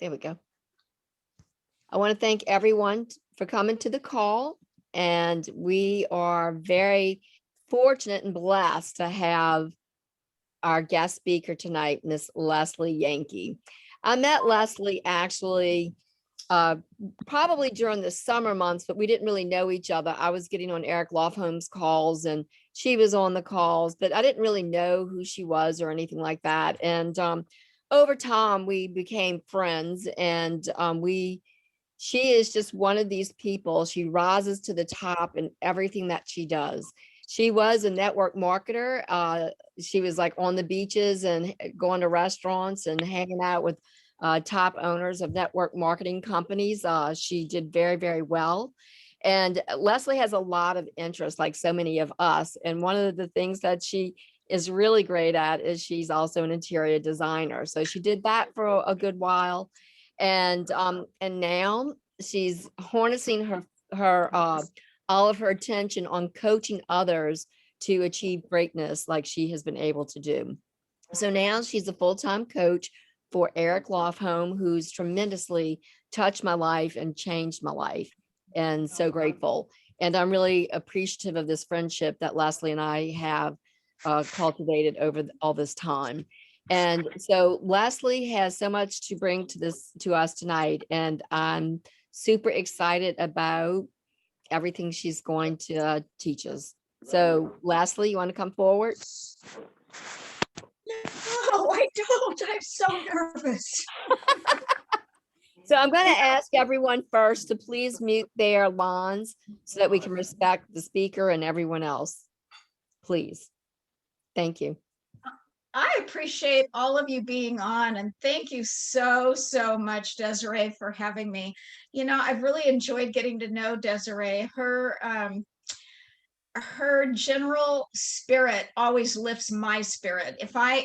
There we go. I want to thank everyone for coming to the call. And we are very fortunate and blessed to have our guest speaker tonight, Miss Leslie Juencke. I met Leslie actually probably during the summer months, but we didn't really know each other. I was getting on Eric Lofholm's calls and she was on the calls, but I didn't really know who she was or anything like that. And over time, we became friends, and she is just one of these people. She rises to the top in everything that she does. She was a network marketer. She was like on the beaches and going to restaurants and hanging out with top owners of network marketing companies. She did very, very well. And Leslie has a lot of interest, like so many of us. And one of the things that she is really great at is she's also an interior designer. So she did that for a good while. And now she's harnessing her all of her attention on coaching others to achieve greatness like she has been able to do. So now she's a full-time coach for Eric Lofholm, who's tremendously touched my life and changed my life, and so grateful. And I'm really appreciative of this friendship that Leslie and I have cultivated over all this time. And so Leslie has so much to bring to us tonight, and I'm super excited about everything she's going to teach us. So Leslie, you want to come forward? No, I don't. I'm so nervous. So I'm going to ask everyone first to please mute their lawns so that we can respect the speaker and everyone else. Please. Thank you. I appreciate all of you being on, and thank you so much, Desiree, for having me. You know, I've really enjoyed getting to know Desiree. Her general spirit always lifts my spirit.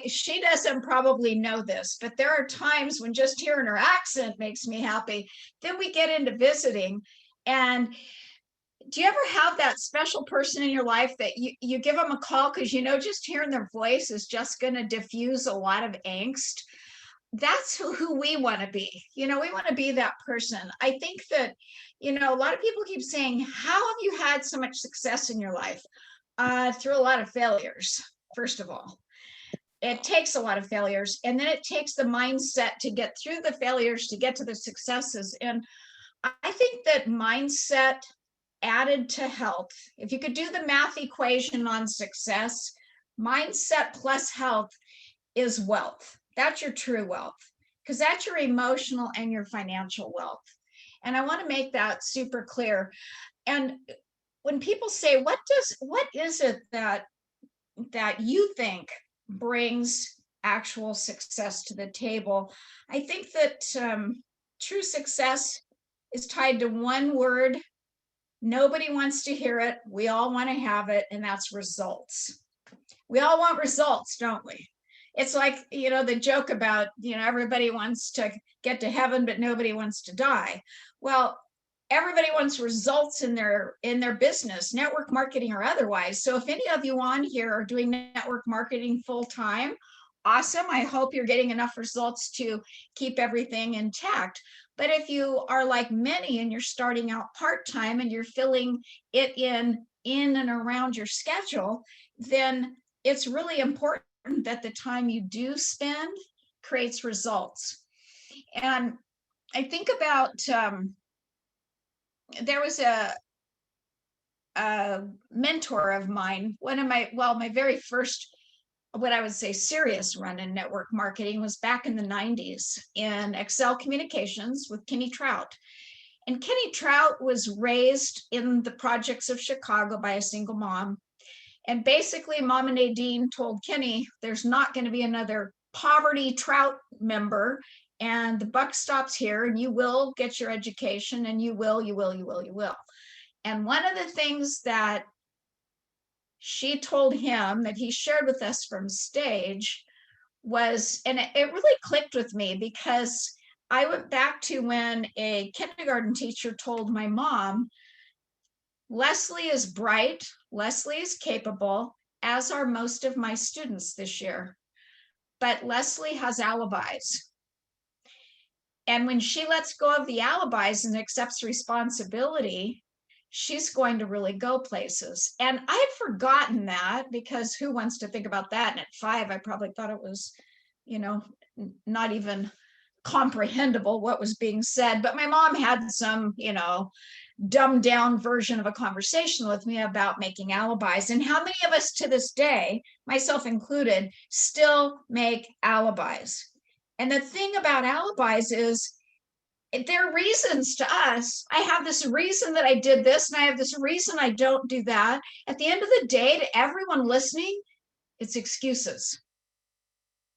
She doesn't probably know this, but there are times when just hearing her accent makes me happy. Then we get into visiting, and do you ever have that special person in your life that you give them a call because you know just hearing their voice is just going to diffuse a lot of angst? That's who we want to be. You know, we want to be that person. I think that, you know, a lot of people keep saying, how have you had so much success in your life? Through a lot of failures, first of all. It takes a lot of failures, and then it takes the mindset to get through the failures to get to the successes. And I think that mindset added to health, if you could do the math equation on success, mindset plus health is wealth. That's your true wealth, because that's your emotional and your financial wealth. And I want to make that super clear. And when people say, what is it that you think brings actual success to the table? I think that true success is tied to one word. Nobody wants to hear it. We all want to have it, and that's results. We all want results, don't we? It's like, you know, the joke about, you know, everybody wants to get to heaven, but nobody wants to die. Well, everybody wants results in their business, network marketing or otherwise. So if any of you on here are doing network marketing full time, awesome. I hope you're getting enough results to keep everything intact. But if you are like many and you're starting out part-time and you're filling it in and around your schedule, then it's really important that the time you do spend creates results. And I think about, there was a mentor of mine, my very first, what I would say serious run in network marketing was back in the 90s in Excel Communications with Kenny Trout. And Kenny Trout was raised in the projects of Chicago by a single mom. And basically, Mama Nadine told Kenny, there's not going to be another poverty Trout member, and the buck stops here, and you will get your education, and you will. And one of the things that she told him that he shared with us from stage was, and it really clicked with me, because I went back to when a kindergarten teacher told my mom, Leslie is bright, Leslie is capable, as are most of my students this year, but Leslie has alibis. And when she lets go of the alibis and accepts responsibility, she's going to really go places. And I had forgotten that, because who wants to think about that? And at 5, I probably thought it was, not even comprehensible what was being said. But my mom had some, dumbed down version of a conversation with me about making alibis. And how many of us to this day, myself included, still make alibis? And the thing about alibis is, they're reasons to us. I have this reason that I did this, and I have this reason I don't do that. At the end of the day, to everyone listening, it's excuses.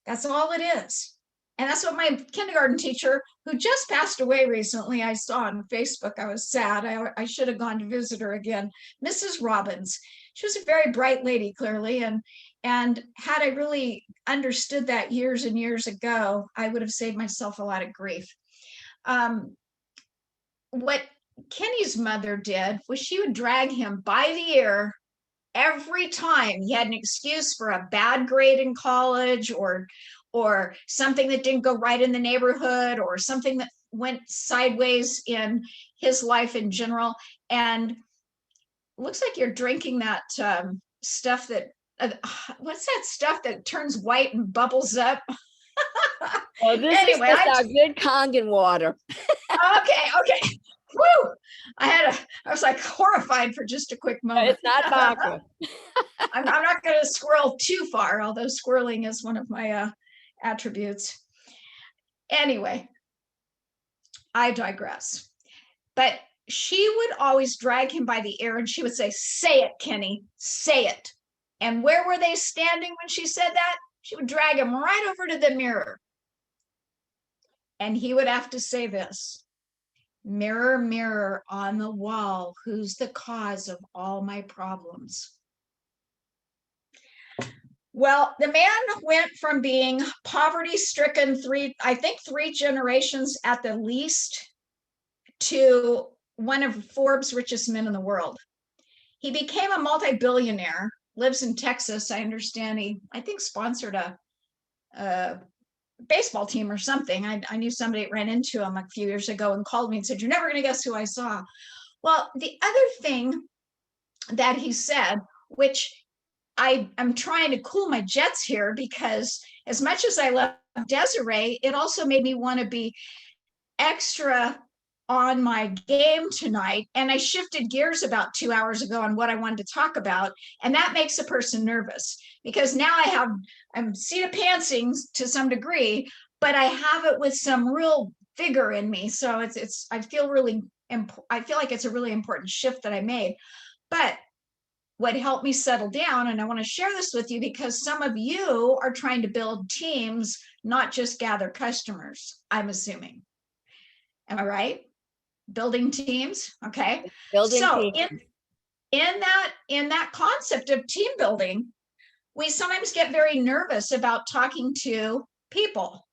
That's all it is. And that's what my kindergarten teacher, who just passed away recently, I saw on Facebook. I was sad. I should have gone to visit her again. Mrs. Robbins. She was a very bright lady, clearly. And had I really understood that years and years ago, I would have saved myself a lot of grief. What Kenny's mother did was she would drag him by the ear every time he had an excuse for a bad grade in college, or something that didn't go right in the neighborhood, or something that went sideways in his life in general. And looks like you're drinking that stuff that what's that stuff that turns white and bubbles up? Oh, this Anyway, is just our good Kangen water. Okay. Woo! I was like horrified for just a quick moment. It's not vodka. I'm not going to squirrel too far, although squirreling is one of my attributes. Anyway, I digress. But she would always drag him by the ear, and she would say, "Say it, Kenny, say it." And where were they standing when she said that? She would drag him right over to the mirror. And he would have to say this: "Mirror, mirror on the wall, who's the cause of all my problems?" Well, the man went from being poverty-stricken three generations at the least, to one of Forbes' richest men in the world. He became a multi-billionaire, lives in Texas. I understand I think sponsored a baseball team or something. I knew somebody ran into him a few years ago and called me and said, "You're never going to guess who I saw." Well, the other thing that he said, which I'm trying to cool my jets here, because as much as I love Desiree, it also made me want to be extra on my game tonight. And I shifted gears about 2 hours ago on what I wanted to talk about. And that makes a person nervous, because now I'm seat of pantsing to some degree, but I have it with some real vigor in me. So I feel like it's a really important shift that I made. But what helped me settle down, and I want to share this with you because some of you are trying to build teams, not just gather customers, I'm assuming. Am I right? Building teams. Okay. Building So teams. in that concept of team building, we sometimes get very nervous about talking to people.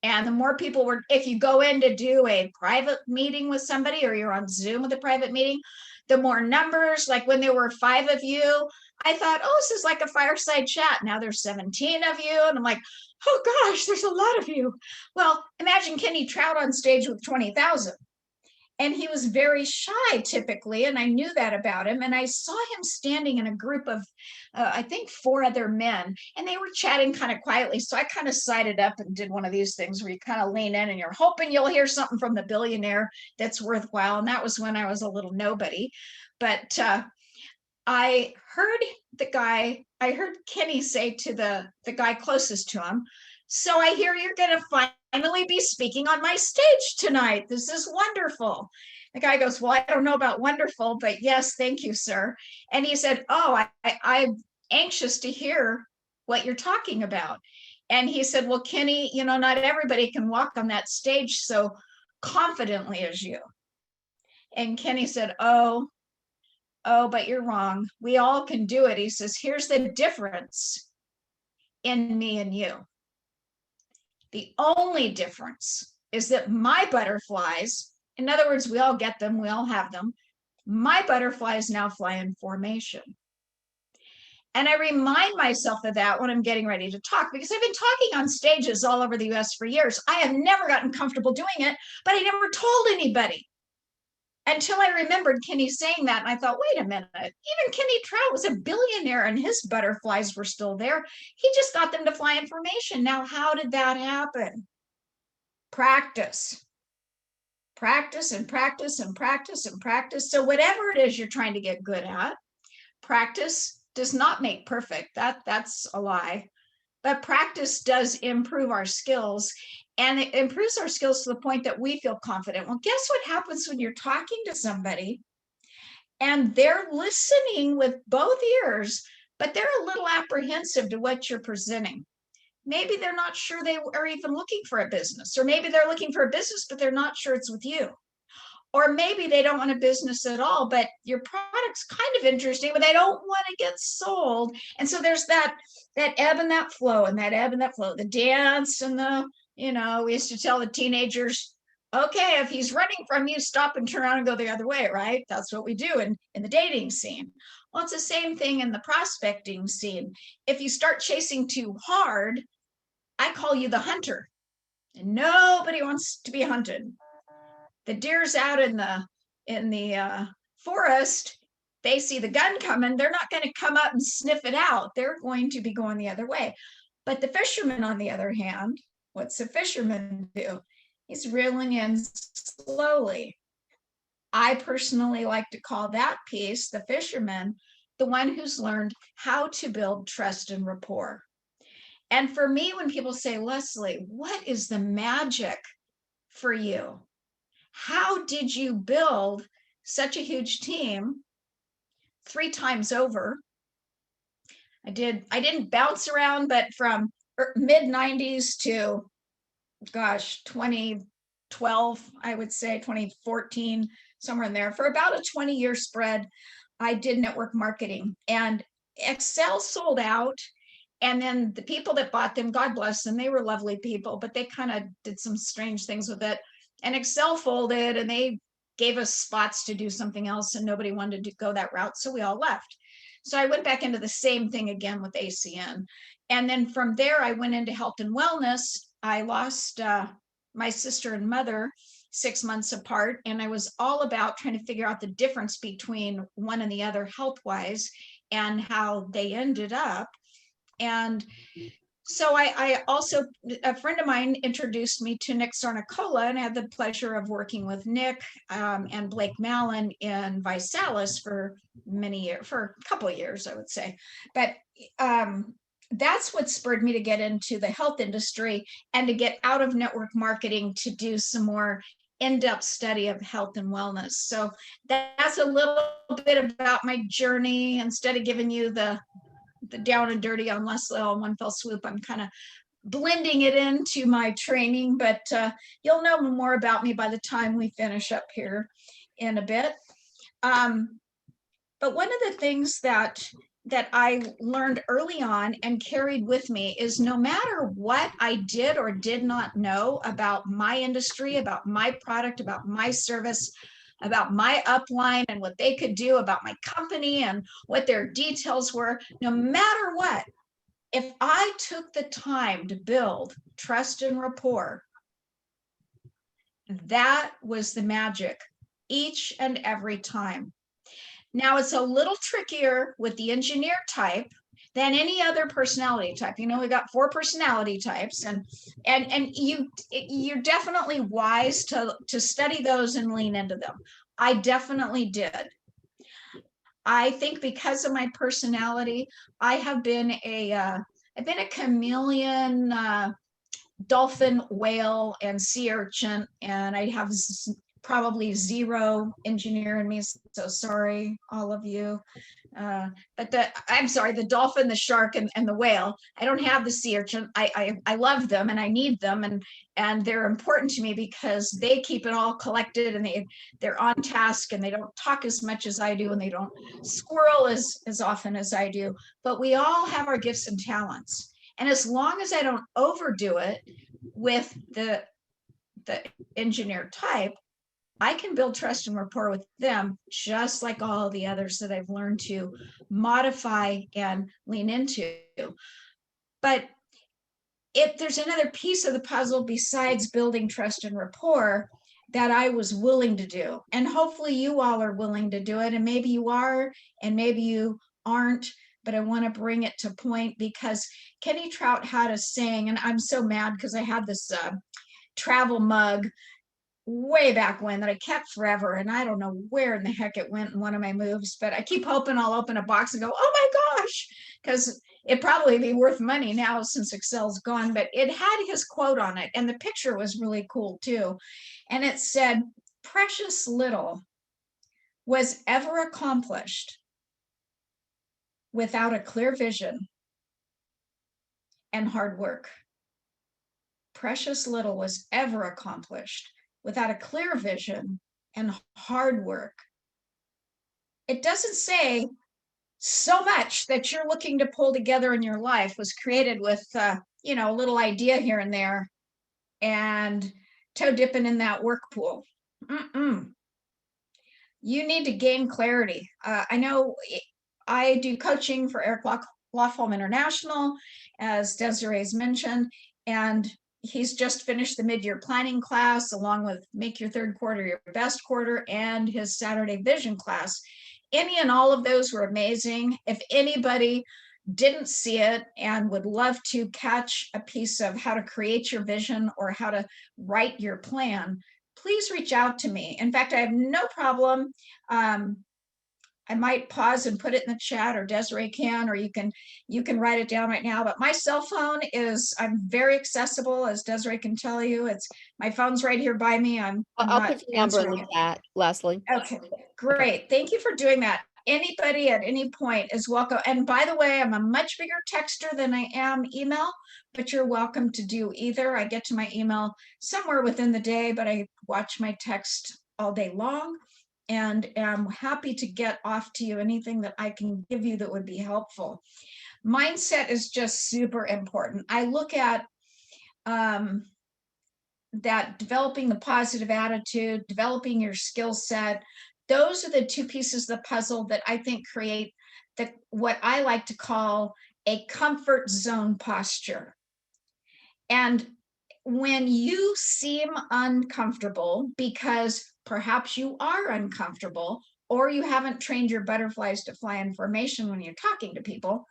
And the more people if you go in to do a private meeting with somebody, or you're on Zoom with a private meeting, the more numbers, like when there were 5 of you, I thought, oh, this is like a fireside chat. Now there's 17 of you. And I'm like, oh gosh, there's a lot of you. Well, imagine Kenny Trout on stage with 20,000. And he was very shy typically, and I knew that about him. And I saw him standing in a group of, I think 4 other men, and they were chatting kind of quietly. So I kind of sided up and did one of these things where you kind of lean in and you're hoping you'll hear something from the billionaire that's worthwhile. And that was when I was a little nobody. But I heard Kenny say to the guy closest to him, "So I hear you're going to finally be speaking on my stage tonight. This is wonderful." The guy goes, "Well, I don't know about wonderful, but yes, thank you, sir." And he said, "Oh, I'm anxious to hear what you're talking about." And he said, "Well, Kenny, not everybody can walk on that stage so confidently as you." And Kenny said, "Oh, but you're wrong. We all can do it." He says, "Here's the difference in me and you. The only difference is that my butterflies, in other words, we all get them, we all have them. My butterflies now fly in formation. And I remind myself of that when I'm getting ready to talk, because I've been talking on stages all over the US for years. I have never gotten comfortable doing it, but I never told anybody until I remembered Kenny saying that. And I thought, wait a minute, even Kenny Trout was a billionaire and his butterflies were still there. He just got them to fly information. Now, how did that happen? Practice. Practice and practice and practice and practice. So whatever it is you're trying to get good at, practice does not make perfect. That's a lie. But practice does improve our skills, and it improves our skills to the point that we feel confident. Well, guess what happens when you're talking to somebody and they're listening with both ears, but they're a little apprehensive to what you're presenting. Maybe they're not sure they are even looking for a business, or maybe they're looking for a business, but they're not sure it's with you. Or maybe they don't want a business at all, but your product's kind of interesting, but they don't want to get sold. And so there's that ebb and that flow, and that ebb and that flow, the dance and the, we used to tell the teenagers, okay, if he's running from you, stop and turn around and go the other way, right? That's what we do in the dating scene. Well, it's the same thing in the prospecting scene. If you start chasing too hard, I call you the hunter, and nobody wants to be hunted. The deer's out in the forest. They see the gun coming. They're not going to come up and sniff it out. They're going to be going the other way. But the fisherman, on the other hand, what's the fisherman do? He's reeling in slowly. I personally like to call that piece, the fisherman, the one who's learned how to build trust and rapport. And for me, when people say, Leslie, what is the magic for you? How did you build such a huge team 3 times over? I didn't bounce around, but from mid 90s to, 2012, I would say 2014, somewhere in there, for about a 20-year spread, I did network marketing, and Excel sold out. And then the people that bought them, God bless them, they were lovely people, but they kind of did some strange things with it. And Excel folded, and they gave us spots to do something else, and nobody wanted to go that route. So we all left. So I went back into the same thing again with ACN. And then from there, I went into health and wellness. I lost my sister and mother 6 months apart, and I was all about trying to figure out the difference between one and the other health-wise and how they ended up. And so I also, a friend of mine introduced me to Nick Sarnicola, and I had the pleasure of working with Nick and Blake Mallon in Visalis for many years, for a couple of years, I would say. But that's what spurred me to get into the health industry and to get out of network marketing to do some more in-depth study of health and wellness. So that's a little bit about my journey. Instead of giving you the down and dirty on Leslie all in one fell swoop, I'm kind of blending it into my training, but you'll know more about me by the time we finish up here in a bit. But one of the things that I learned early on and carried with me is, no matter what I did or did not know about my industry, about my product, about my service, about my upline and what they could do, about my company and what their details were, no matter what, if I took the time to build trust and rapport, that was the magic each and every time. Now, it's a little trickier with the engineer type than any other personality type. We got 4 personality types, and you're definitely wise to study those and lean into them. I definitely did. I think because of my personality, I have been I've been a chameleon, dolphin, whale, and sea urchin, and I have probably 0 engineer in me, so sorry, all of you. But I'm sorry, the dolphin, the shark, and the whale. I don't have the sea urchin. I love them and I need them, and they're important to me because they keep it all collected, and they're on task, and they don't talk as much as I do, and they don't squirrel as often as I do. But we all have our gifts and talents, and as long as I don't overdo it with the engineer type, I can build trust and rapport with them just like all the others that I've learned to modify and lean into. But if there's another piece of the puzzle besides building trust and rapport that I was willing to do, and hopefully you all are willing to do it, and maybe you are, and maybe you aren't, but I want to bring it to point because Kenny Trout had a saying, and I'm so mad because I had this travel mug way back when that I kept forever, and I don't know where in the heck it went in one of my moves, but I keep hoping I'll open a box and go, oh my gosh, because it'd probably be worth money now since Excel's gone. But it had his quote on it, and the picture was really cool too. And it said, precious little was ever accomplished without a clear vision and hard work. Precious little was ever accomplished without a clear vision and hard work. It doesn't say so much that you're looking to pull together in your life was created with, a little idea here and there and toe dipping in that work pool. Mm-mm. You need to gain clarity. I know I do coaching for Eric Lofholm International, as Desiree's mentioned, and he's just finished the mid-year planning class along with Make Your Third Quarter Your Best Quarter and his Saturday Vision class. Any and all of those were amazing. If anybody didn't see it and would love to catch a piece of how to create your vision or how to write your plan, please reach out to me. In fact, I have no problem. I might pause and put it in the chat, or Desiree can, or you can write it down right now. But my cell phone I'm very accessible, as Desiree can tell you. My phone's right here by me. I'm I'll not put your number in answering the it. chat, Leslie. Okay, great. Thank you for doing that. Anybody at any point is welcome. And by the way, I'm a much bigger texter than I am email, but you're welcome to do either. I get to my email somewhere within the day, but I watch my text all day long and am happy to get off to you anything that I can give you that would be helpful. Mindset is just super important. I look at that developing the positive attitude, developing your skill set, those are the two pieces of the puzzle that I think create what I like to call a comfort zone posture. And when you seem uncomfortable because perhaps you are uncomfortable or you haven't trained your butterflies to fly in formation when you're talking to people,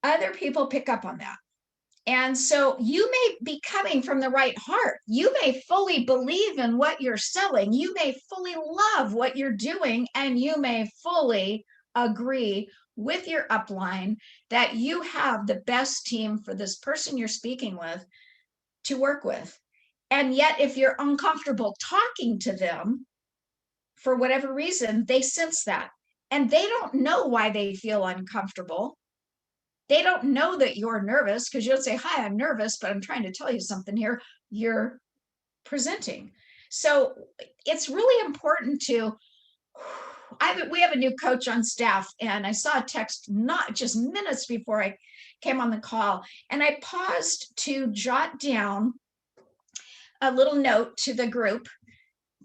other people pick up on that. And so you may be coming from the right heart. You may fully believe in what you're selling. You may fully love what you're doing, and you may fully agree with your upline that you have the best team for this person you're speaking with to work with. And yet, if you're uncomfortable talking to them, for whatever reason, they sense that. And they don't know why they feel uncomfortable. They don't know that you're nervous because you'll say, hi, I'm nervous, but I'm trying to tell you something here. You're presenting. So it's really important to, we have a new coach on staff, and I saw a text not just minutes before I came on the call, and I paused to jot down a little note to the group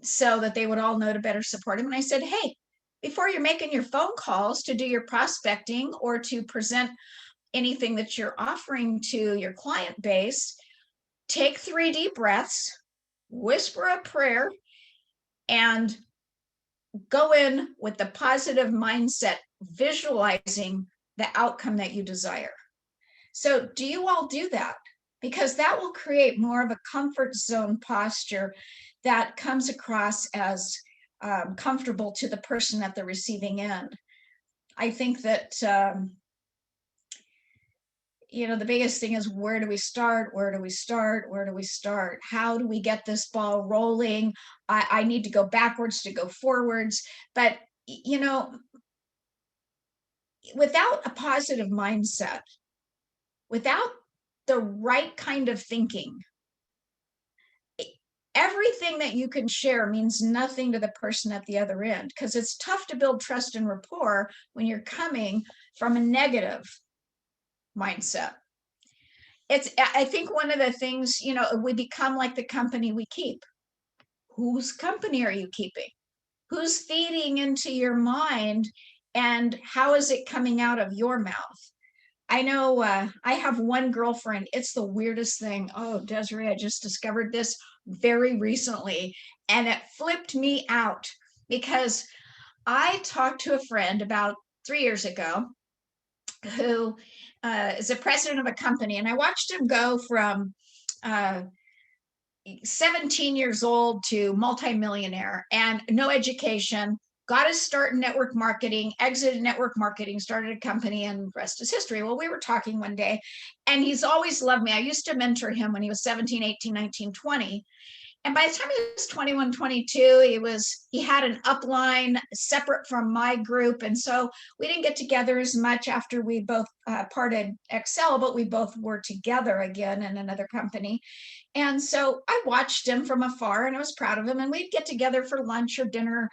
so that they would all know to better support him. And I said, hey, before you're making your phone calls to do your prospecting or to present anything that you're offering to your client base, take 3 deep breaths, whisper a prayer, and go in with the positive mindset, visualizing the outcome that you desire. So do you all do that? Because that will create more of a comfort zone posture that comes across as comfortable to the person at the receiving end. I think that the biggest thing is, where do we start? Where do we start? Where do we start? How do we get this ball rolling? I need to go backwards to go forwards. But, without a positive mindset, without the right kind of thinking, everything that you can share means nothing to the person at the other end, because it's tough to build trust and rapport when you're coming from a negative mindset. I think one of the things, we become like the company we keep. whose company are you keeping? Who's feeding into your mind, and how is it coming out of your mouth? I know I have one girlfriend. It's the weirdest thing. Oh, Desiree, I just discovered this very recently, and it flipped me out because I talked to a friend about 3 years ago who is the president of a company, and I watched him go from 17 years old to multimillionaire and no education, got his start in network marketing, exited network marketing, started a company, and rest is history. Well, we were talking one day, and he's always loved me. I used to mentor him when he was 17, 18, 19, 20. And by the time he was 21, 22, he had an upline separate from my group. And so we didn't get together as much after we both parted Excel, but we both were together again in another company. And so I watched him from afar, and I was proud of him. And we'd get together for lunch or dinner,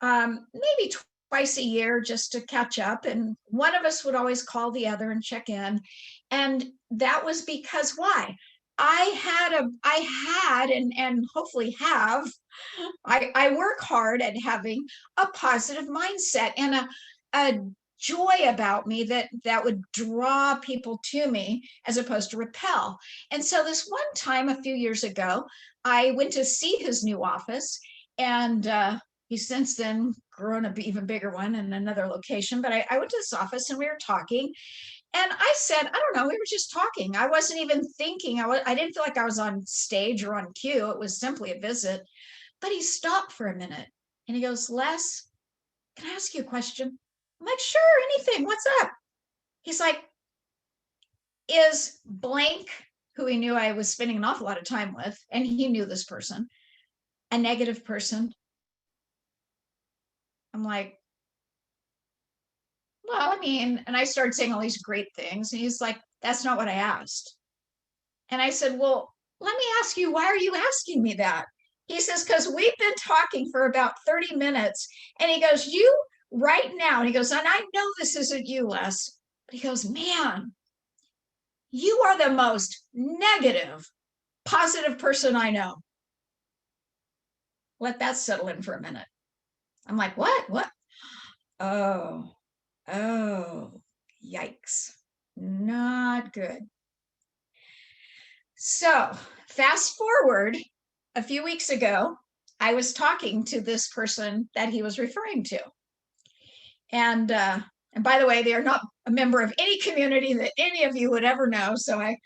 maybe twice a year, just to catch up. And one of us would always call the other and check in. And that was because why? I had and hopefully have, I work hard at having a positive mindset and a joy about me that would draw people to me as opposed to repel. And so this one time a few years ago, I went to see his new office, and he's since then grown an even bigger one in another location. But I went to this office and we were talking, and I said, I don't know, we were just talking. I wasn't even thinking. I didn't feel like I was on stage or on cue. It was simply a visit. But he stopped for a minute and he goes, Les, can I ask you a question? I'm like, sure, anything. What's up? He's like, is blank, who he knew I was spending an awful lot of time with, and he knew this person, a negative person? I'm like, well, I mean, and I started saying all these great things. And he's like, that's not what I asked. And I said, well, let me ask you, why are you asking me that? He says, because we've been talking for about 30 minutes. And he goes, you right now, and he goes, and I know this isn't you, Les, but he goes, man, you are the most negative, positive person I know. Let that settle in for a minute. I'm like, what? Oh, yikes. Not good. So fast forward a few weeks ago, I was talking to this person that he was referring to. And by the way, they are not a member of any community that any of you would ever know. So I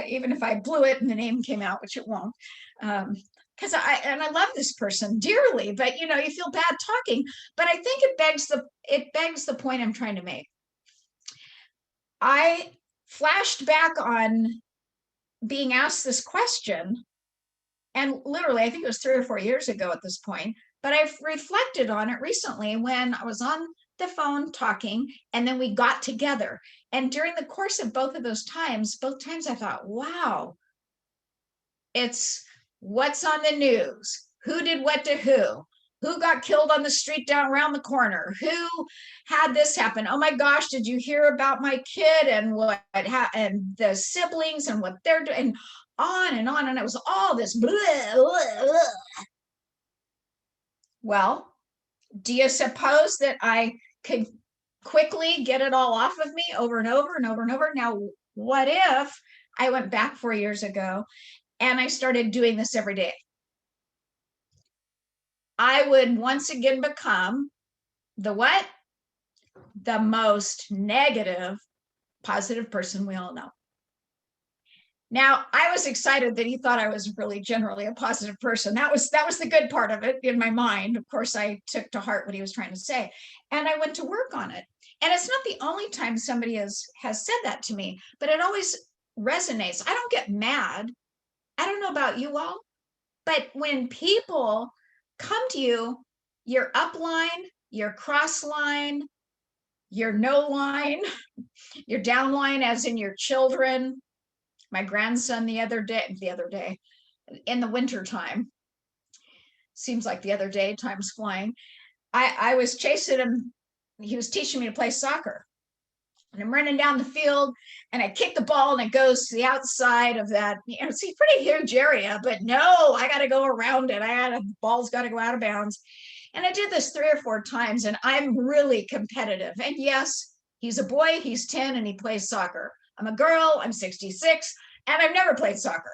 even if I blew it and the name came out, which it won't, because I love this person dearly, but you feel bad talking. But I think it begs the point I'm trying to make. I flashed back on being asked this question, and literally, I think it was 3 or 4 years ago at this point, but I've reflected on it recently when I was on the phone talking, and then we got together. And during the course of both times I thought, wow, it's what's on the news, who did what to who got killed on the street down around the corner, who had this happen. Oh my gosh, did you hear about my kid and and the siblings and what they're doing, and on and on. And it was all this blah, blah, blah. Well, do you suppose that I could quickly get it all off of me over and over and over and over? Now, what if I went back 4 years ago and I started doing this every day? I would once again become the what? The most negative, positive person we all know. Now, I was excited that he thought I was really generally a positive person. That was the good part of it in my mind. Of course, I took to heart what he was trying to say, and I went to work on it. And it's not the only time somebody has said that to me, but it always resonates. I don't get mad. I don't know about you all, but when people come to you, your upline, your cross line, your no line, your downline, as in your children. My grandson the other day, in the winter time, seems like the other day, time's flying. I was chasing him. He was teaching me to play soccer. And I'm running down the field and I kick the ball and it goes to the outside of that, it's a pretty huge area, but no, I got to go around it. The ball's got to go out of bounds. And I did this 3 or 4 times and I'm really competitive. And yes, he's a boy, he's 10 and he plays soccer. I'm a girl, I'm 66 and I've never played soccer.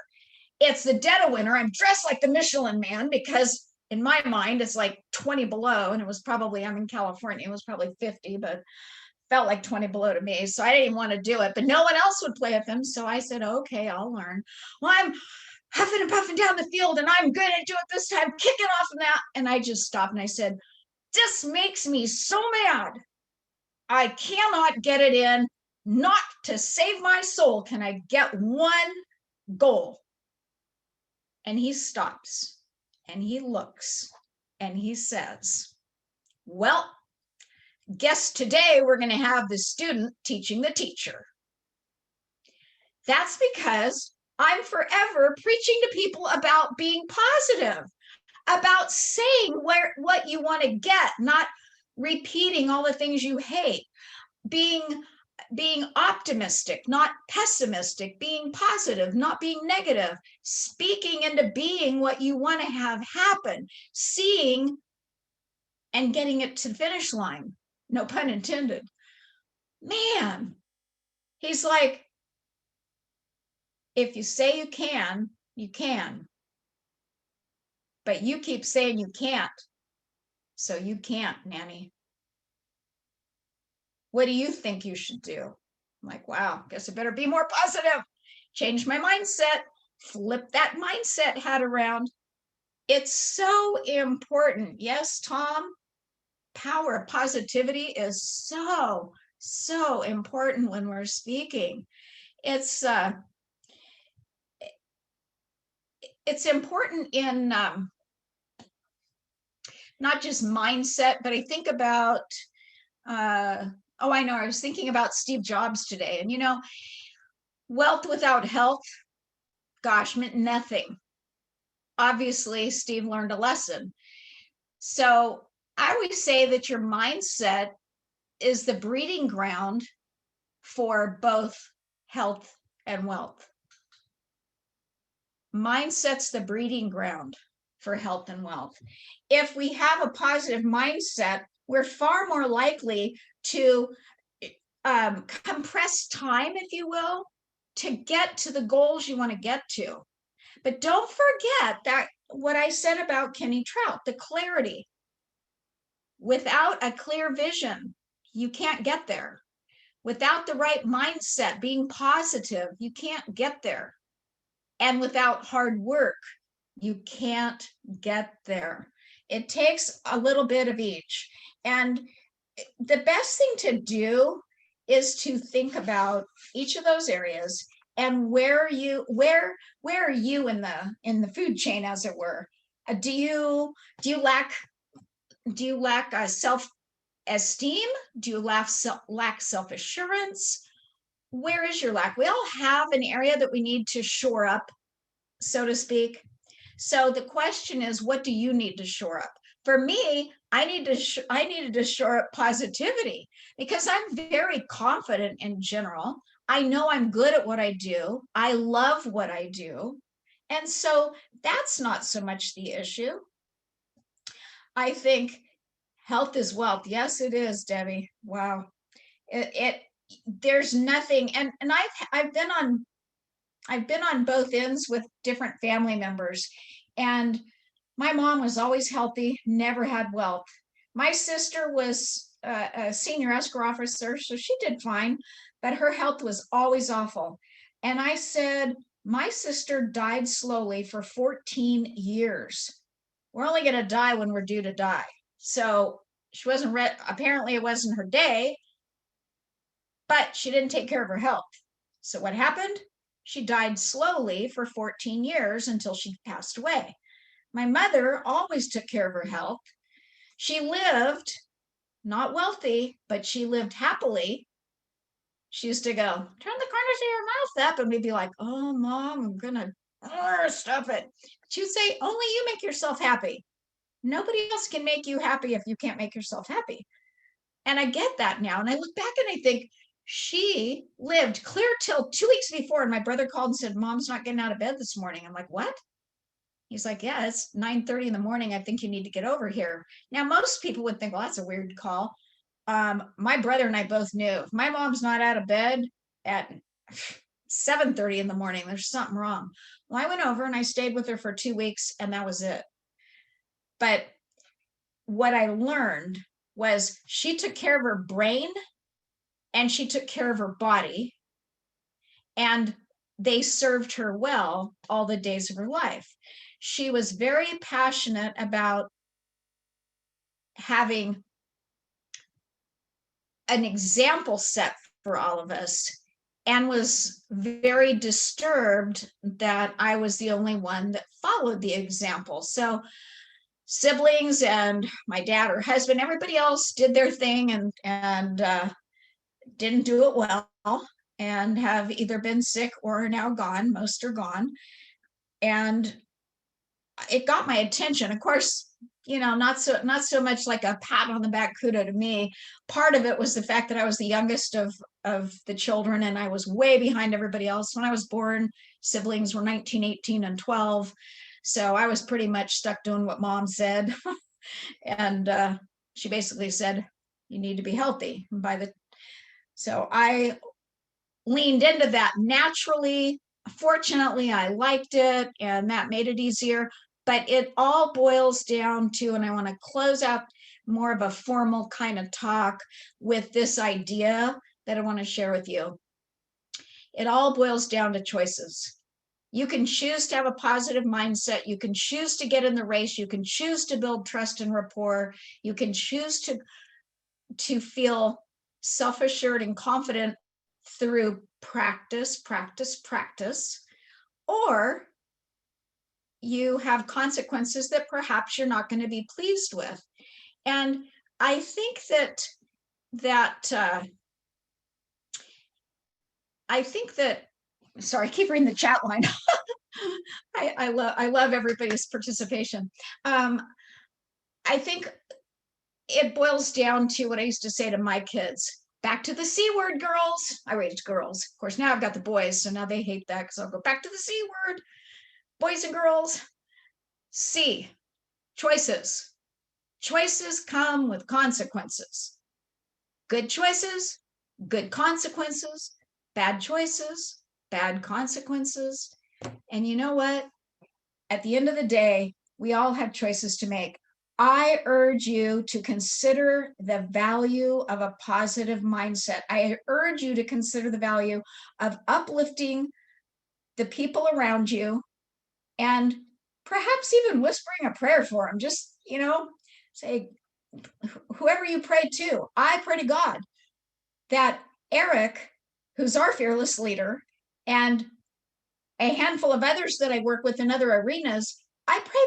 It's the dead of winter. I'm dressed like the Michelin Man because in my mind it's like 20 below, and I'm in California, it was probably 50, but felt like 20 below to me. So I didn't even want to do it, but no one else would play with him. So I said, okay, I'll learn. Well, I'm huffing and puffing down the field and I'm going to do it this time, kicking off of that. And I just stopped and I said, this makes me so mad. I cannot get it in. Not to save my soul can I get one goal. And he stops and he looks and he says, well, guess today we're going to have the student teaching the teacher. That's because I'm forever preaching to people about being positive, about saying what you want to get, not repeating all the things you hate, being optimistic, not pessimistic, being positive, not being negative, speaking into being what you want to have happen, seeing and getting it to the finish line. No pun intended. Man, he's like, if you say you can, you can. But you keep saying you can't. So you can't, Nanny. What do you think you should do? I'm like, wow, guess I better be more positive. Change my mindset, flip that mindset hat around. It's so important. Yes, Tom, power of positivity is so, so important when we're speaking. It's important in not just mindset, but I think about, I was thinking about Steve Jobs today. And, wealth without health, gosh, meant nothing. Obviously, Steve learned a lesson. So I always say that your mindset is the breeding ground for both health and wealth. Mindset's the breeding ground for health and wealth. If we have a positive mindset, we're far more likely to compress time, if you will, to get to the goals you want to get to. But don't forget that what I said about Kenny Trout, the clarity. Without a clear vision, you can't get there. Without the right mindset, being positive, you can't get there. And without hard work, you can't get there. It takes a little bit of each. And the best thing to do is to think about each of those areas and where are you in the food chain, as it were. Do you lack self-esteem? Do you lack self-assurance? Where is your lack? We all have an area that we need to shore up, so to speak. So the question is, what do you need to shore up? For me, I needed to shore up positivity, because I'm very confident in general. I know I'm good at what I do. I love what I do. And so that's not so much the issue. I think health is wealth. Yes, it is, Debbie. Wow. There's nothing, and I've been on both ends with different family members, and my mom was always healthy, never had wealth. My sister was a senior escrow officer, so she did fine, but her health was always awful. And I said, my sister died slowly for 14 years. We're only going to die when we're due to die. So she wasn't apparently it wasn't her day, but she didn't take care of her health. So what happened? She died slowly for 14 years until she passed away. My mother always took care of her health. She lived not wealthy, but she lived happily. She used to go, turn the corners of your mouth up, and we'd be like, oh, Mom, I'm gonna stop it. She would say, only you make yourself happy. Nobody else can make you happy if you can't make yourself happy. And I get that now. And I look back and I think, She lived clear till 2 weeks before, and my brother called and said, Mom's not getting out of bed this morning. I'm like, what? He's like, yeah, it's 9:30 in the morning. I think you need to get over here. Now, most people would think, well, that's a weird call. My brother and I both knew if my mom's not out of bed at 7:30 in the morning, there's something wrong. Well, I went over and I stayed with her for 2 weeks, and that was it. But what I learned was she took care of her brain and she took care of her body, and they served her well all the days of her life. She was very passionate about having an example set for all of us, and was very disturbed that I was the only one that followed the example. So siblings and my dad, her husband, everybody else did their thing and didn't do it well, and have either been sick or are now gone. Most are gone. And it got my attention. Of course, not so much like a pat on the back kudo to me. Part of it was the fact that I was the youngest of the children, and I was way behind everybody else. When I was born, siblings were 19, 18, and 12. So I was pretty much stuck doing what Mom said. And she basically said, you need to be healthy. So I leaned into that naturally. Fortunately, I liked it, and that made it easier. But it all boils down to, and I want to close out more of a formal kind of talk with this idea that I want to share with you. It all boils down to choices. You can choose to have a positive mindset. You can choose to get in the race. You can choose to build trust and rapport. You can choose to feel self-assured and confident through practice, or you have consequences that perhaps you're not going to be pleased with. And I think sorry, I keep reading the chat line. I love everybody's participation. I think it boils down to what I used to say to my kids: back to the C word, girls. I raised girls. Of course, now I've got the boys, so now they hate that because I'll go back to the C word. Boys and girls. C, choices. Choices come with consequences. Good choices, good consequences. Bad choices, bad consequences. And you know what? At the end of the day, we all have choices to make. I urge you to consider the value of a positive mindset. I urge you to consider the value of uplifting the people around you, and perhaps even whispering a prayer for them. Just, say, whoever you pray to, I pray to God that Eric, who's our fearless leader, and a handful of others that I work with in other arenas, I pray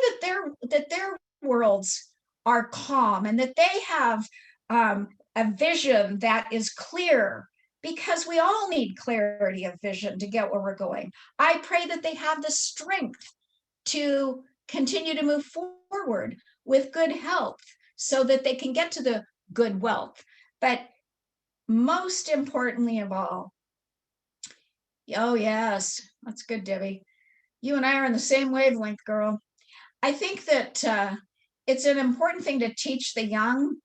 that their worlds are calm, and that they have a vision that is clear, because we all need clarity of vision to get where we're going. I pray that they have the strength to continue to move forward with good health so that they can get to the good wealth. But most importantly of all, oh yes, that's good, Debbie. You and I are in the same wavelength, girl. I think that it's an important thing to teach the young,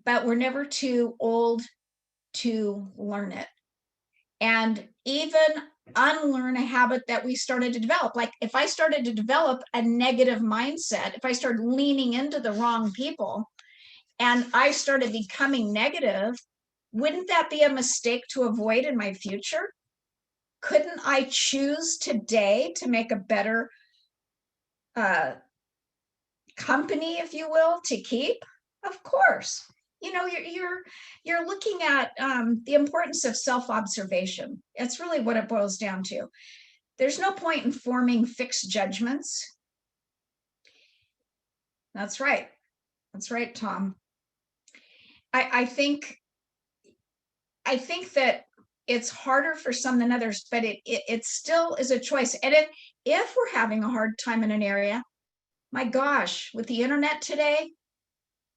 but we're never too old to learn it. And even unlearn a habit that we started to develop. Like if I started to develop a negative mindset, if I started leaning into the wrong people and I started becoming negative, wouldn't that be a mistake to avoid in my future? Couldn't I choose today to make a better company, if you will, to keep? Of course. You're looking at the importance of self-observation. It's really what it boils down to. There's no point in forming fixed judgments. That's right. That's right, Tom. I think that it's harder for some than others, but it still is a choice. And if we're having a hard time in an area, my gosh, with the internet today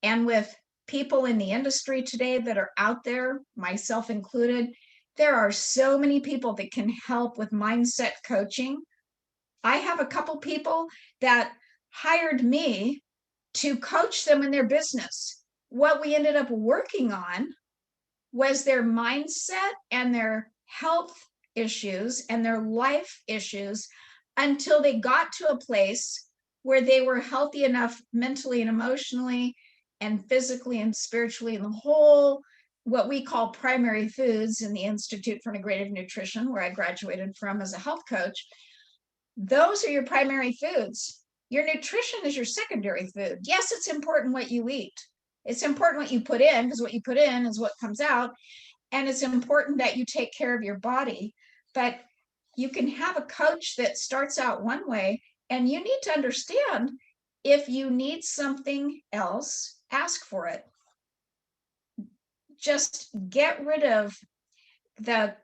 and with people in the industry today that are out there, myself included, There are so many people that can help with mindset coaching. I have a couple people that hired me to coach them in their business. What we ended up working on was their mindset and their health issues and their life issues until they got to a place where they were healthy enough mentally and emotionally and physically and spiritually, and the whole, what we call primary foods in the Institute for Integrative Nutrition, where I graduated from as a health coach. Those are your primary foods. Your nutrition is your secondary food. Yes, it's important what you eat. It's important what you put in, because what you put in is what comes out. And it's important that you take care of your body. But you can have a coach that starts out one way, and you need to understand, if you need something else, ask for it. Just get rid of the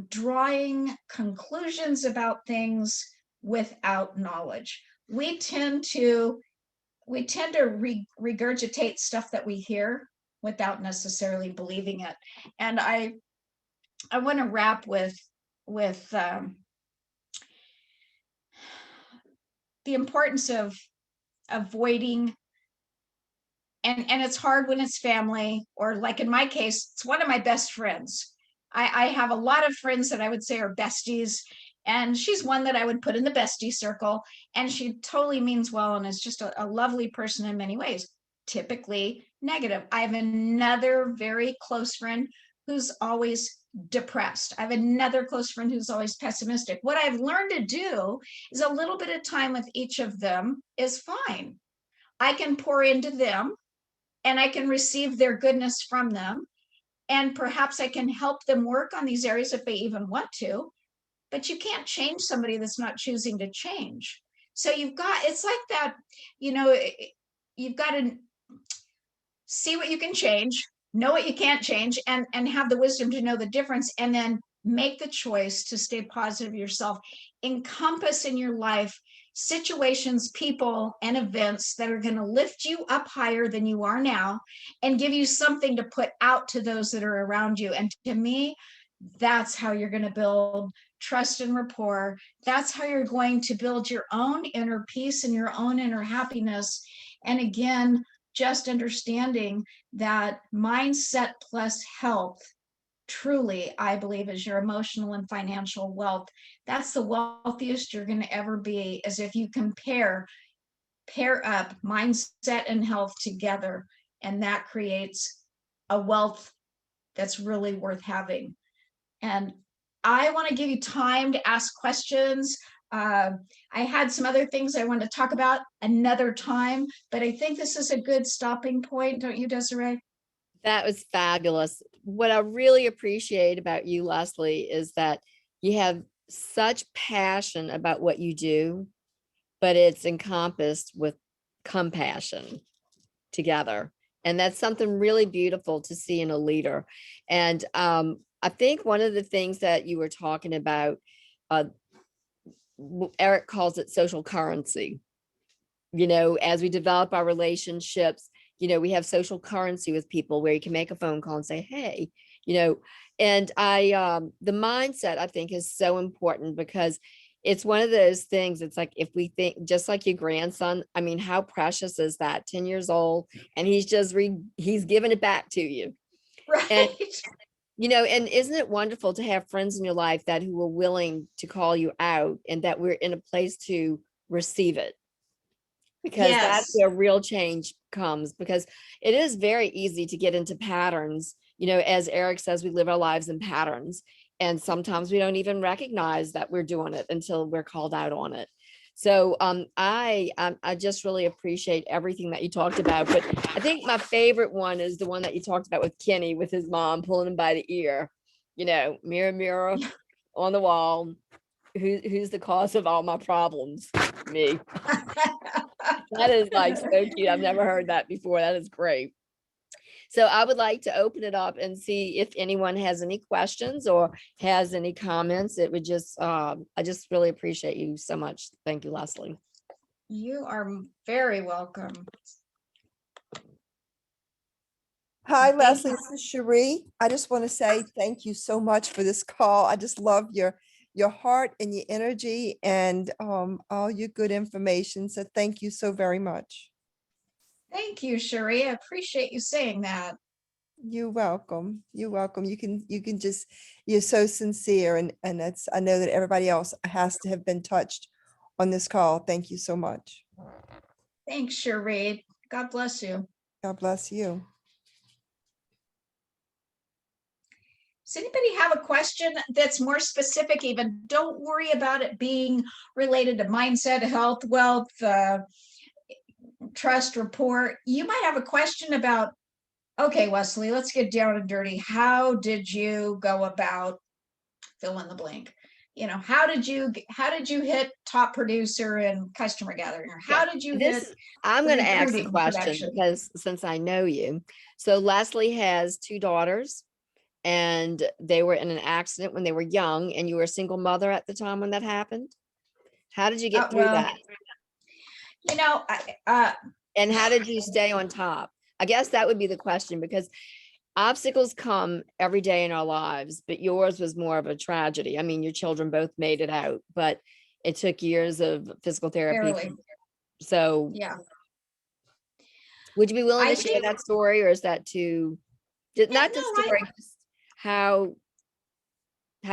drawing conclusions about things without knowledge. We tend to regurgitate stuff that we hear without necessarily believing it. And I want to wrap with the importance of avoiding, and it's hard when it's family, or like in my case, it's one of my best friends. I have a lot of friends that I would say are besties, and she's one that I would put in the bestie circle, and she totally means well and is just a lovely person in many ways, typically negative. I have another very close friend who's always depressed. I have another close friend who's always pessimistic. What I've learned to do is a little bit of time with each of them is fine. I can pour into them and I can receive their goodness from them. And perhaps I can help them work on these areas if they even want to. But you can't change somebody that's not choosing to change. So it's like that, you've got to see what you can change, know what you can't change, and have the wisdom to know the difference, and then make the choice to stay positive yourself. Encompass in your life situations, people, and events that are going to lift you up higher than you are now and give you something to put out to those that are around you. And to me, that's how you're going to build trust and rapport. That's how you're going to build your own inner peace and your own inner happiness. And again, just understanding that mindset plus health truly, I believe, is your emotional and financial wealth. That's the wealthiest you're going to ever be, as if you pair up mindset and health together, and that creates a wealth that's really worth having. And I want to give you time to ask questions. I had some other things I want to talk about another time, but I think this is a good stopping point, don't you, Desiree? That was fabulous. What I really appreciate about you, Leslie, is that you have such passion about what you do, but it's encompassed with compassion together. And that's something really beautiful to see in a leader. And I think one of the things that you were talking about, uh, Eric calls it social currency. As we develop our relationships, we have social currency with people where you can make a phone call and say, hey, and the mindset, I think, is so important, because it's one of those things. It's like, if we think just like your grandson, I mean, how precious is that? 10 years old, and he's giving it back to you. Right. And and isn't it wonderful to have friends in your life who are willing to call you out, and that we're in a place to receive it, because that's Yes. where real change comes. Because it is very easy to get into patterns. As Eric says, we live our lives in patterns, and sometimes we don't even recognize that we're doing it until we're called out on it. So I just really appreciate everything that you talked about. But I think my favorite one is the one that you talked about with Kenny, with his mom pulling him by the ear. Mirror, mirror on the wall, who's the cause of all my problems? Me. That is like so cute. I've never heard that before. That is great. So I would like to open it up and see if anyone has any questions or has any comments. It would just, I just really appreciate you so much. Thank you, Leslie. You are very welcome. Hi, Thank Leslie. you. This is Cherie. I just want to say thank you so much for this call. I just love your heart and your energy and all your good information. So thank you so very much. Thank you, Cherie. I appreciate you saying that. You're welcome. You're welcome. You can just you're so sincere and that's I know that everybody else has to have been touched on this call. Thank you so much. Thanks, Cherie. God bless you. God bless you. Does anybody have a question that's more specific even? Don't worry about it being related to mindset, health, wealth, trust, rapport. You might have a question about, okay, Wesley, let's get down and dirty. How did you go about fill in the blank? You know, how did you hit top producer and customer gathering? Or how Okay, did you hit I'm the going to ask the recruiting question production? because since I know you. So Leslie has 2 daughters and they were in an accident when they were young and you were a single mother at the time when that happened. How did you get through Well, that? you know, And how did you stay on top? I guess that would be the question because obstacles come every day in our lives, but yours was more of a tragedy. I mean, your children both made it out, but it took years of physical therapy. barely, So yeah. would you be willing I to share think, that story or is that too, yeah, not no, the story, just how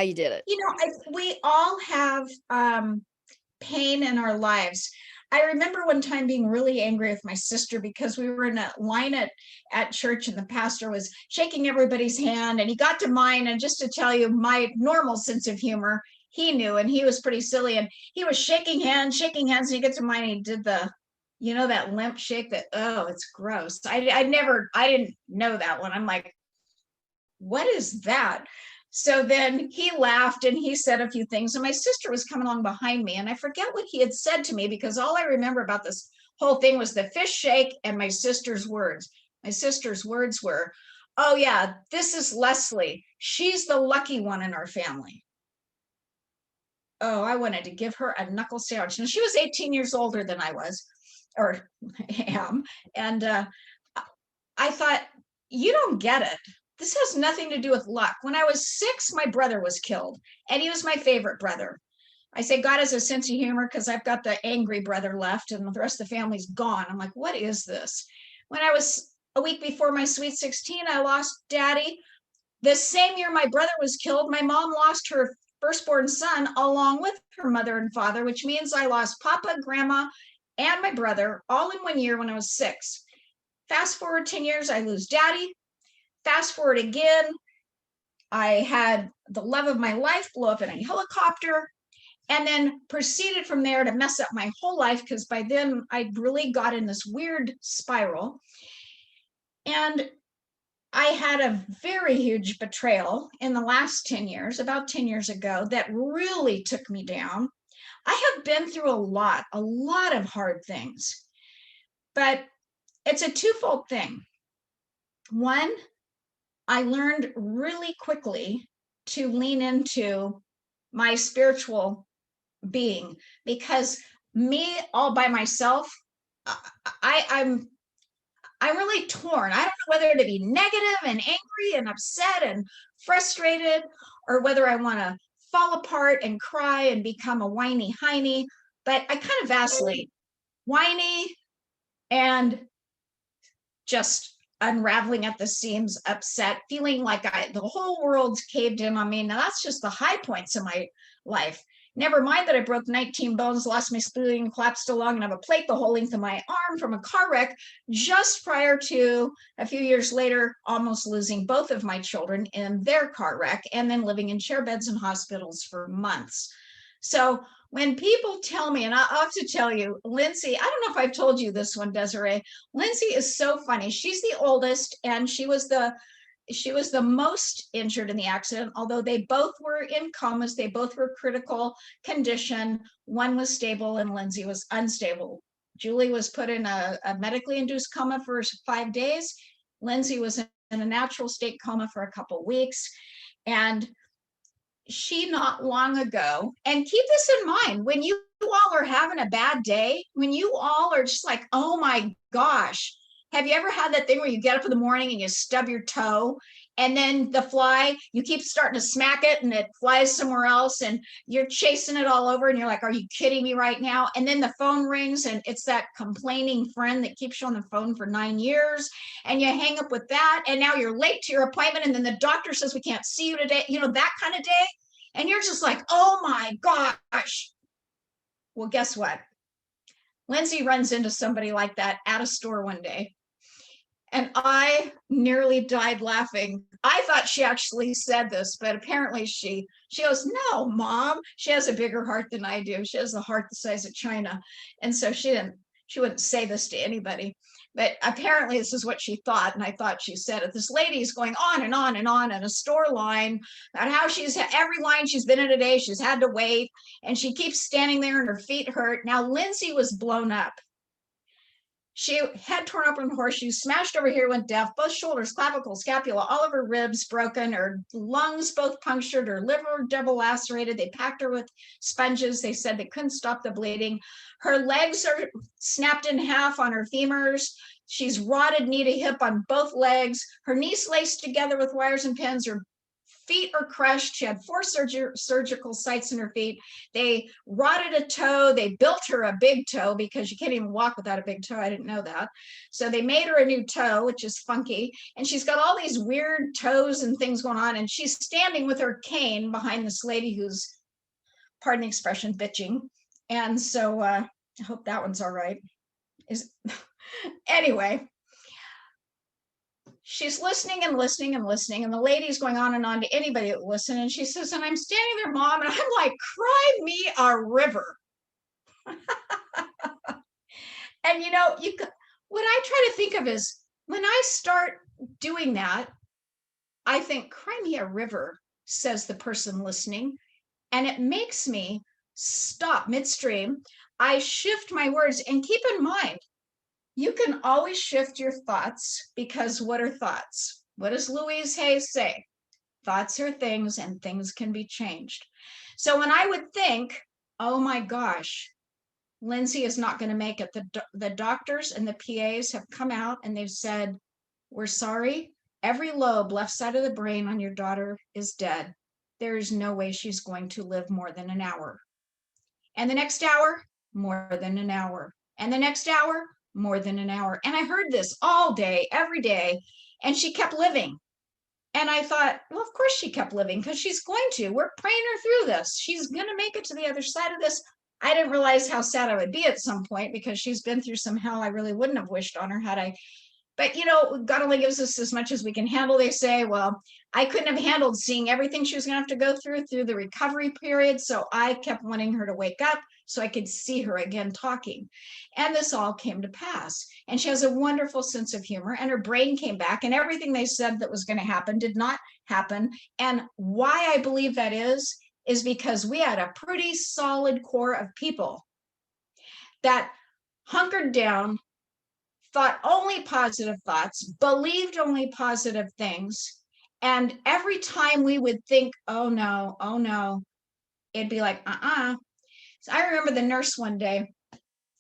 you did it? we all have pain in our lives. I remember one time being really angry with my sister because we were in a line at church and the pastor was shaking everybody's hand and he got to mine. And just to tell you my normal sense of humor, he knew and he was pretty silly and he was shaking hands. And he gets to mine and he did that limp shake that, oh, it's gross. I didn't know that one. I'm like, what is that? So then he laughed and he said a few things. And my sister was coming along behind me. And I forget what he had said to me because all I remember about this whole thing was the fish shake and my sister's words. My sister's words were, oh, yeah, this is Leslie. She's the lucky one in our family. Oh, I wanted to give her a knuckle sandwich. And she was 18 years older than I was, or am. And I thought, you don't get it. This has nothing to do with luck. When I was 6, my brother was killed, and he was my favorite brother. I say God has a sense of humor because I've got the angry brother left, and the rest of the family's gone. I'm like, what is this? When I was a week before my sweet 16, I lost daddy. The same year my brother was killed, my mom lost her firstborn son along with her mother and father, which means I lost Papa, Grandma, and my brother all in 1 year when I was 6. Fast forward 10 years, I lose daddy. Fast forward again, I had the love of my life blow up in a helicopter and then proceeded from there to mess up my whole life because by then I really got in this weird spiral. And I had a very huge betrayal in the last 10 years, about 10 years ago, that really took me down. I have been through a lot of hard things, but it's a twofold thing. One, I learned really quickly to lean into my spiritual being because me all by myself, I'm really torn. I don't know whether to be negative and angry and upset and frustrated or whether I want to fall apart and cry and become a whiny hiney, but I kind of vacillate. Whiny and just unraveling at the seams, upset, feeling like the whole world's caved in on me. Now that's just the high points of my life. Never mind that I broke 19 bones, lost my spleen, collapsed along, and have a plate the whole length of my arm from a car wreck just prior to a few years later, almost losing both of my children in their car wreck, and then living in chair beds in hospitals for months. So when people tell me, and I'll have to tell you, Lindsay, I don't know if I've told you this one, Desiree. Lindsay is so funny. She's the oldest, and she was the most injured in the accident, although they both were in comas. They both were critical condition. One was stable and Lindsay was unstable. Julie was put in a medically induced coma for 5 days. Lindsay was in a natural state coma for a couple of weeks. And she not long ago, and keep this in mind, when you all are having a bad day, when you all are just like, oh my gosh, Have you ever had that thing where you get up in the morning and you stub your toe, and then the fly, you keep starting to smack it and it flies somewhere else, and you're chasing it all over, and you're like, are you kidding me right now? And then the phone rings and it's that complaining friend that keeps you on the phone for 9 years, and you hang up with that, and now you're late to your appointment, and then the doctor says we can't see you today, that kind of day. And you're just like, oh my gosh. Well, guess what? Lindsay runs into somebody like that at a store one day, and I nearly died laughing. I thought she actually said this, but apparently she goes, no, Mom. She has a bigger heart than I do. She has a heart the size of China. And so she wouldn't say this to anybody. But apparently this is what she thought, and I thought she said it. This lady's going on and on and on in a store line about how she's every line she's been in today, she's had to wait, and she keeps standing there and her feet hurt. Now, Lindsay was blown up. She had torn open her horseshoes, smashed over here, went deaf, both shoulders, clavicle, scapula, all of her ribs broken, her lungs both punctured, her liver double lacerated. They packed her with sponges. They said they couldn't stop the bleeding. Her legs are snapped in half on her femurs. She's rotted knee to hip on both legs. Her knees laced together with wires and pins. Her feet are crushed. She had 4 surgical sites in her feet. They rotted a toe. They built her a big toe because you can't even walk without a big toe. I didn't know that. So they made her a new toe, which is funky. And she's got all these weird toes and things going on. And she's standing with her cane behind this lady who's, pardon the expression, bitching. And so I hope that one's all right. Anyway, she's listening and listening and listening, and the lady's going on and on to anybody that will listen. And she says, and I'm standing there, Mom, and I'm like, cry me a river. And what I try to think of is, when I start doing that, I think, cry me a river, says the person listening. And it makes me stop midstream. I shift my words, and keep in mind, you can always shift your thoughts, because what are thoughts? What does Louise Hay say? Thoughts are things, and things can be changed. So when I would think, oh my gosh, Lindsay is not going to make it. The doctors and the PAs have come out and they've said, we're sorry. Every lobe left side of the brain on your daughter is dead. There is no way she's going to live more than an hour. And the next hour, more than an hour. And the next hour, more than an hour. And I heard this all day, every day, and she kept living. And I thought, well, of course she kept living, because she's going to. We're praying her through this. She's going to make it to the other side of this. I didn't realize how sad I would be at some point, because she's been through some hell I really wouldn't have wished on her had I. But, God only gives us as much as we can handle, they say. Well, I couldn't have handled seeing everything she was going to have to go through the recovery period. So I kept wanting her to wake up so I could see her again talking. And this all came to pass. And she has a wonderful sense of humor, and her brain came back, and everything they said that was going to happen did not happen. And why I believe that is because we had a pretty solid core of people that hunkered down, thought only positive thoughts, believed only positive things. And every time we would think, oh no, it'd be like, So I remember the nurse one day,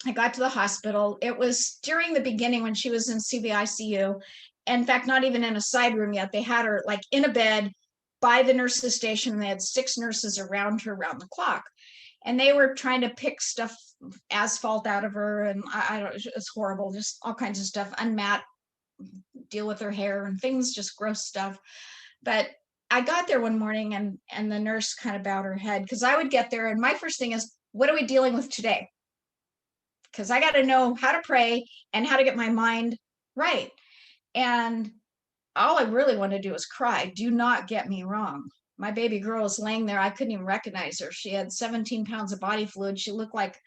I got to the hospital. It was during the beginning when she was in CVICU. In fact, not even in a side room yet. They had her like in a bed by the nurse's station. They had 6 nurses around her around the clock. And they were trying to pick stuff, asphalt out of her. And I don't, it's horrible, just all kinds of stuff, unmat, deal with her hair and things, just gross stuff. But I got there one morning, and the nurse kind of bowed her head, because I would get there and my first thing is, what are we dealing with today? Because I got to know how to pray and how to get my mind right. And all I really want to do is cry. Do not get me wrong. My baby girl was laying there. I couldn't even recognize her. She had 17 pounds of body fluid. She looked like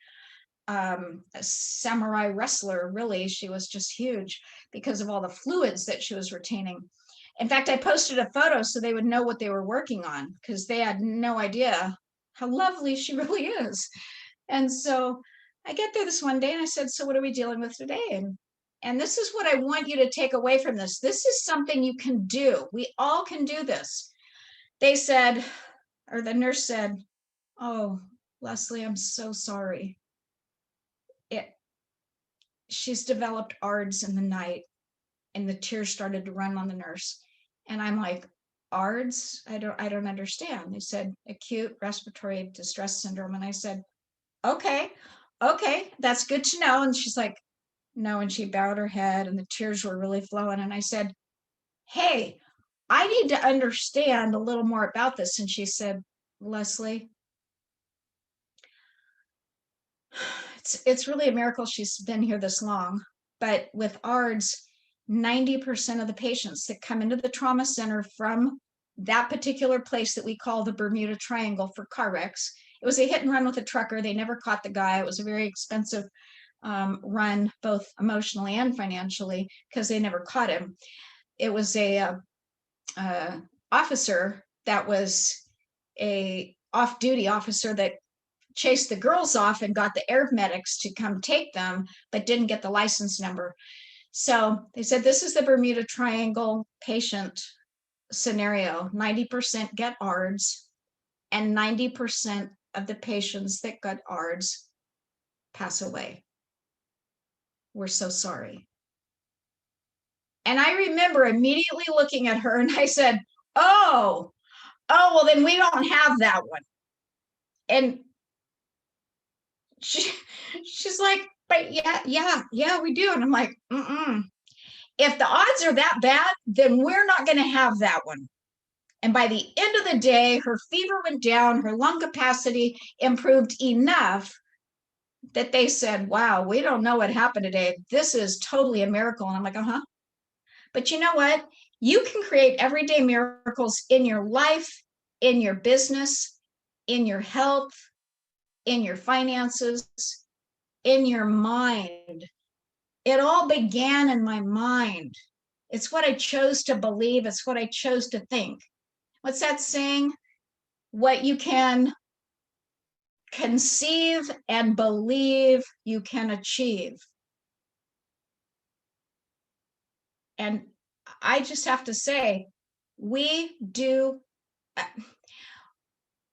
a samurai wrestler, really. She was just huge because of all the fluids that she was retaining. In fact, I posted a photo so they would know what they were working on, because they had no idea how lovely she really is. And so I get there this one day and I said, so what are we dealing with today? And this is what I want you to take away from this. This is something you can do. We all can do this. They said, or the nurse said, oh, Leslie, I'm so sorry. She's developed ARDS in the night. and the tears started to run on the nurse. And I'm like, ARDS? I don't understand. They said acute respiratory distress syndrome. And I said, okay, that's good to know. And she's like, no. And she bowed her head and the tears were really flowing. And I said, hey, I need to understand a little more about this. And she said, Leslie, it's really a miracle she's been here this long. But with ARDS, 90% of the patients that come into the trauma center from that particular place that we call the Bermuda Triangle for car wrecks, it was a hit and run with a trucker. They never caught the guy. It was a very expensive run, both emotionally and financially, because they never caught him. It was a officer that was a off-duty officer that chased the girls off and got the airmedics to come take them, but didn't get the license number. So they said, this is the Bermuda Triangle patient scenario. 90% get ARDS, and 90% of the patients that got ARDS pass away. We're so sorry. And I remember immediately looking at her and I said, oh, well, then we don't have that one. And she's like, but yeah, we do. And I'm like, if the odds are that bad, then we're not going to have that one. And by the end of the day, her fever went down, her lung capacity improved enough that they said, wow, we don't know what happened today. This is totally a miracle. And I'm like, uh-huh. But you know what? You can create everyday miracles in your life, in your business, in your health, in your finances, in your mind. It all began in my mind. It's what I chose to believe. It's what I chose to think. What's that saying? What you can conceive and believe, you can achieve. And I just have to say, we do.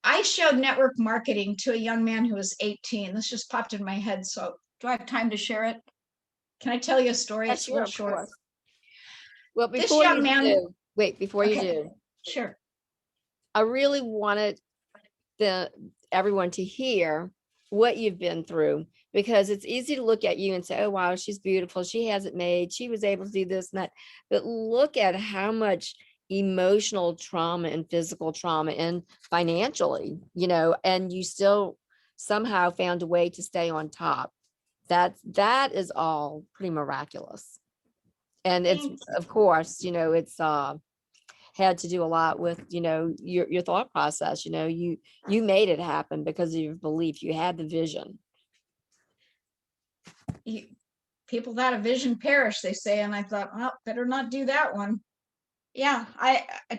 I showed network marketing to a young man who was 18. This just popped in my head. So do I have time to share it? Can I tell you a story? Yeah, It's sure, real of short. course. Well, This before young you man. do, before you Okay. do, Sure. I really wanted everyone to hear what you've been through, because it's easy to look at you and say, oh, wow, she's beautiful. She has it made. She was able to do this and that. But look at how much emotional trauma and physical trauma and financially, and you still somehow found a way to stay on top. That is all pretty miraculous. And it's, of course, it's had to do a lot with, your thought process. You made it happen because of your belief. You had the vision. People that have vision perish, they say, and I thought, well, better not do that one. Yeah,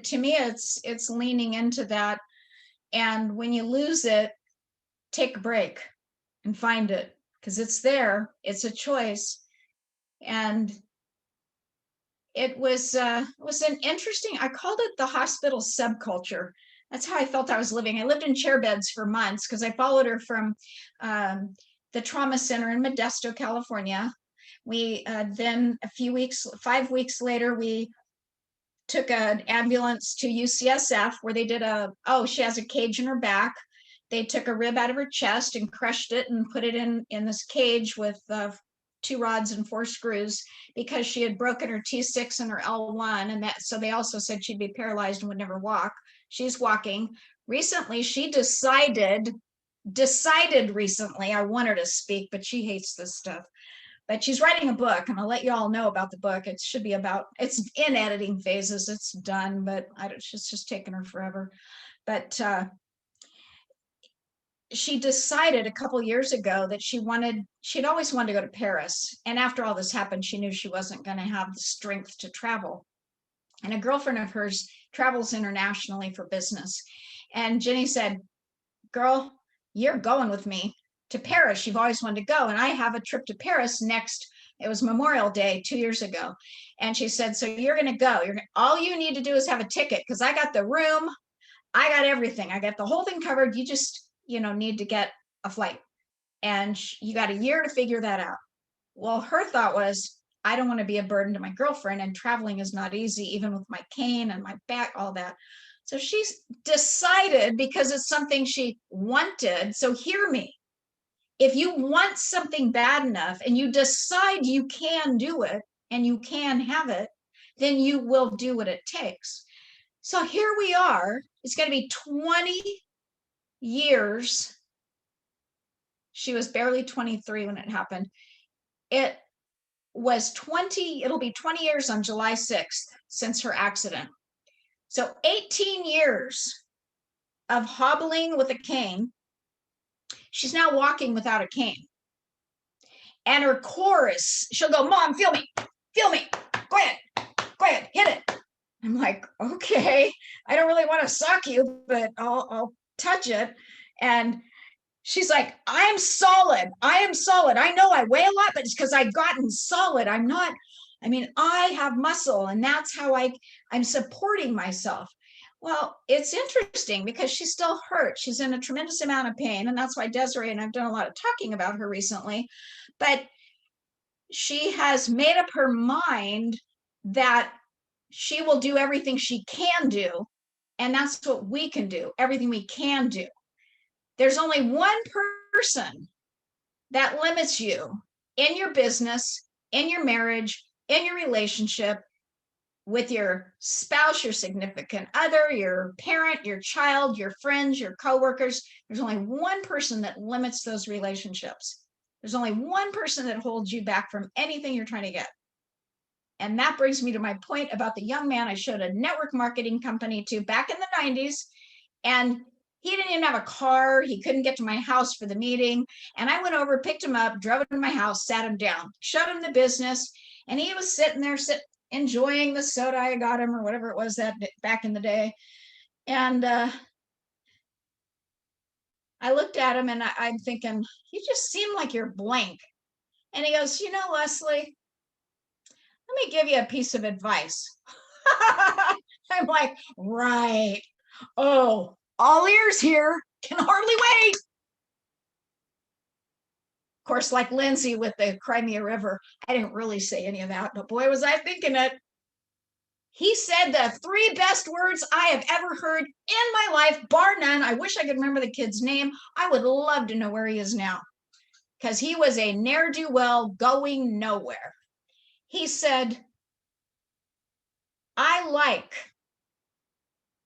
to me, it's leaning into that. And when you lose it, take a break and find it, because it's there. It's a choice. And it was an interesting, I called it the hospital subculture. That's how I felt I was living. I lived in chair beds for months because I followed her from the trauma center in Modesto, California. We then 5 weeks later, we took an ambulance to UCSF where they did she has a cage in her back. They took a rib out of her chest and crushed it and put it in this cage with 2 rods and 4 screws because she had broken her T6 and her L1. And so they also said she'd be paralyzed and would never walk. She's walking. Recently, she decided recently, I want her to speak, but she hates this stuff. But she's writing a book, and I'll let you all know about the book. It should be it's in editing phases. It's done, but it's just taken her forever. But she decided a couple years ago that she'd always wanted to go to Paris. And after all this happened, she knew she wasn't going to have the strength to travel. And a girlfriend of hers travels internationally for business. And Jenny said, girl, you're going with me to Paris. You've always wanted to go. And I have a trip to Paris it was Memorial Day 2 years ago. And she said, so you're going to go. All you need to do is have a ticket, because I got the room. I got everything. I got the whole thing covered. You just, need to get a flight. And you got a year to figure that out. Well, her thought was, I don't want to be a burden to my girlfriend, and traveling is not easy, even with my cane and my back, all that. So she's decided, because it's something she wanted. So hear me. If you want something bad enough and you decide you can do it and you can have it, then you will do what it takes. So here we are. It's going to be 20 years. She was barely 23 when it happened. It was 20, it'll be 20 years on July 6th since her accident. So 18 years of hobbling with a cane. She's now walking without a cane. And her chorus, she'll go, Mom, feel me, go ahead, hit it. I'm like, okay, I don't really want to sock you, but I'll touch it. And she's like, I am solid. I know I weigh a lot, but it's because I've gotten solid. I have muscle, and that's how I'm supporting myself. Well, it's interesting because she's still hurt. She's in a tremendous amount of pain. And that's why Desiree and I've done a lot of talking about her recently. But she has made up her mind that she will do everything she can do. And that's what we can do, everything we can do. There's only one person that limits you in your business, in your marriage, in your relationship, with your spouse, your significant other, your parent, your child, your friends, your coworkers. There's only one person that limits those relationships. There's only one person that holds you back from anything you're trying to get. And that brings me to my point about the young man I showed a network marketing company to back in the 90s. And he didn't even have a car. He couldn't get to my house for the meeting. And I went over, picked him up, drove him to my house, sat him down, showed him the business. And he was sitting there, enjoying the soda I got him, or whatever it was that back in the day. And I looked at him and I'm thinking, you just seem like you're blank. And he goes, Leslie, let me give you a piece of advice. I'm like, right. Oh, all ears here, can hardly wait. Of course, like Lindsay with the Crimea River, I didn't really say any of that, but boy, was I thinking it. He said the 3 best words I have ever heard in my life, bar none. I wish I could remember the kid's name. I would love to know where he is now, because he was a ne'er-do-well going nowhere. He said, I like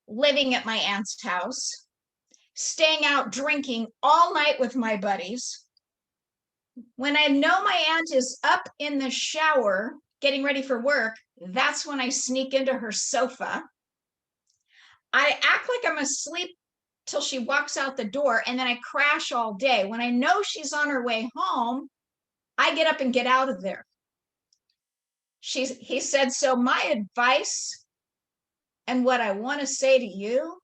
living at my aunt's house, staying out drinking all night with my buddies. When I know my aunt is up in the shower getting ready for work, that's when I sneak into her sofa. I act like I'm asleep till she walks out the door, and then I crash all day. When I know she's on her way home, I get up and get out of there. He said, so my advice and what I want to say to you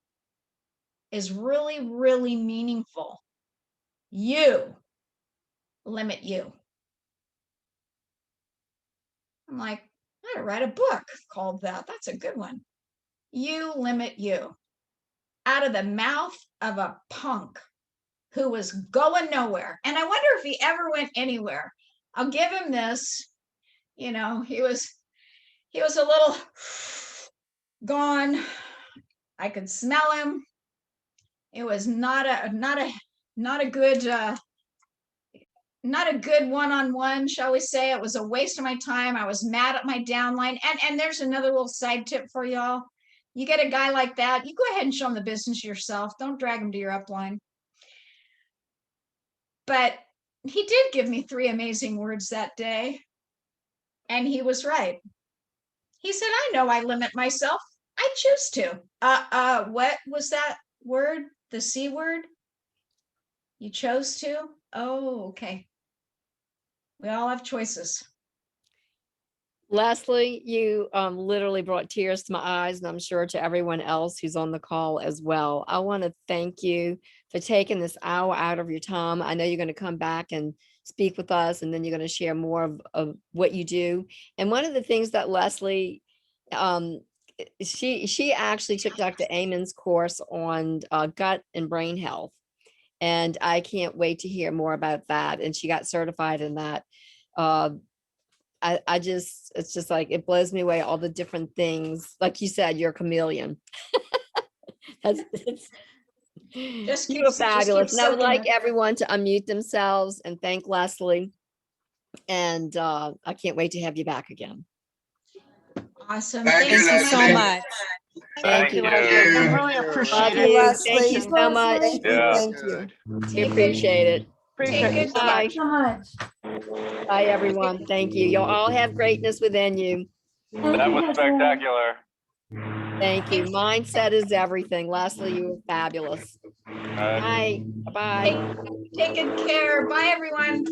is really, really meaningful. You limit you. I'm like, I ought to write a book called that. That's a good one. You limit you. Out of the mouth of a punk who was going nowhere. And I wonder if he ever went anywhere. I'll give him this. He was a little gone. I could smell him. It was not a good one-on-one, shall we say. It was a waste of my time. I was mad at my downline. And there's another little side tip for y'all. You get a guy like that, you go ahead and show him the business yourself. Don't drag him to your upline. But he did give me 3 amazing words that day. And he was right. He said, I know I limit myself. I choose to. What was that word? The C word? You chose to? Oh, okay. We all have choices. Leslie, you literally brought tears to my eyes, and I'm sure to everyone else who's on the call as well. I want to thank you for taking this hour out of your time. I know you're going to come back and speak with us, and then you're going to share more of what you do. And one of the things that Leslie, she actually took Dr. Amon's course on gut and brain health. And I can't wait to hear more about that. And she got certified in that. I just, it's just like, it blows me away, all the different things. Like you said, you're a chameleon. It's, Just you were keep fabulous. And I would soaking like it. everyone to unmute themselves and thank Leslie. And I can't wait to have you back again. Awesome. Thank you, Thanks so Leslie. much. Thank you. Thank Leslie. you. I really Love appreciate you, you. it. Thank you Leslie. so much. Thank you, Yeah. thank you. We appreciate it. Appreciate Take it. good Bye. care. so much. Bye, everyone. Thank you. You'll all have greatness within you. That was spectacular. Thank you. Mindset is everything. Leslie, you were fabulous. All right. Bye. Bye. Take good care. Bye, everyone.